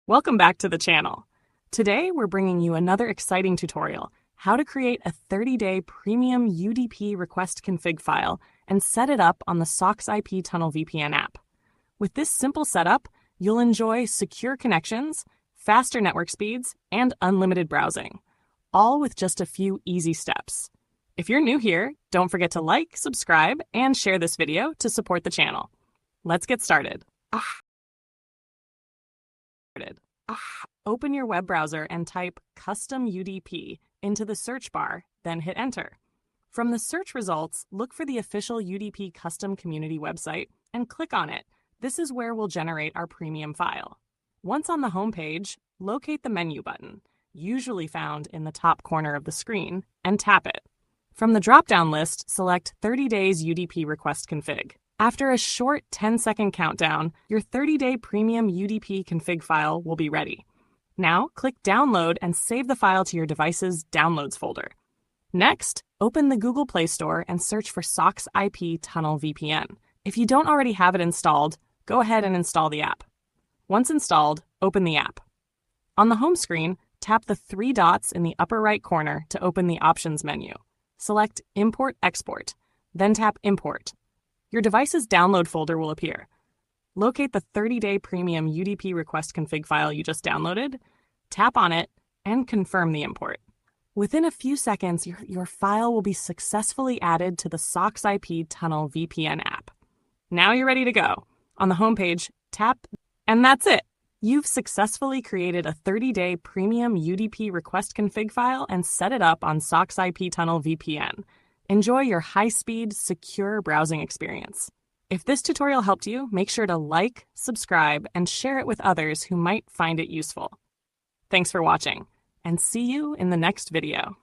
Welcome back to the channel. Today, we're bringing you another exciting tutorial, how to create a 30-day premium UDP Request Config File and set it up on the SocksIP Tunnel VPN app. With this simple setup, you'll enjoy secure connections, faster network speeds, and unlimited browsing, all with just a few easy steps. If you're new here, don't forget to like, subscribe, and share this video to support the channel. Let's get started. Open your web browser and type custom UDP into the search bar, then hit enter. From the search results, look for the official UDP custom community website and click on it. This is where we'll generate our premium file. Once on the home page, locate the menu button, usually found in the top corner of the screen, and tap it. From the drop-down list, select 30 days UDP request config. After a short 10-second countdown, your 30-day premium UDP config file will be ready. Now, click Download and save the file to your device's Downloads folder. Next, open the Google Play Store and search for SocksIP Tunnel VPN. If you don't already have it installed, go ahead and install the app. Once installed, open the app. On the home screen, tap the three dots in the upper right corner to open the Options menu. Select Import Export, then tap Import. Your device's download folder will appear. Locate the 30-day premium UDP request config file you just downloaded, tap on it, and confirm the import. Within a few seconds, your file will be successfully added to the SocksIP Tunnel VPN app. Now you're ready to go. On the homepage, tap, and that's it. You've successfully created a 30-day premium UDP request config file and set it up on SocksIP Tunnel VPN. Enjoy your high-speed, secure browsing experience. If this tutorial helped you, make sure to like, subscribe, and share it with others who might find it useful. Thanks for watching, and see you in the next video.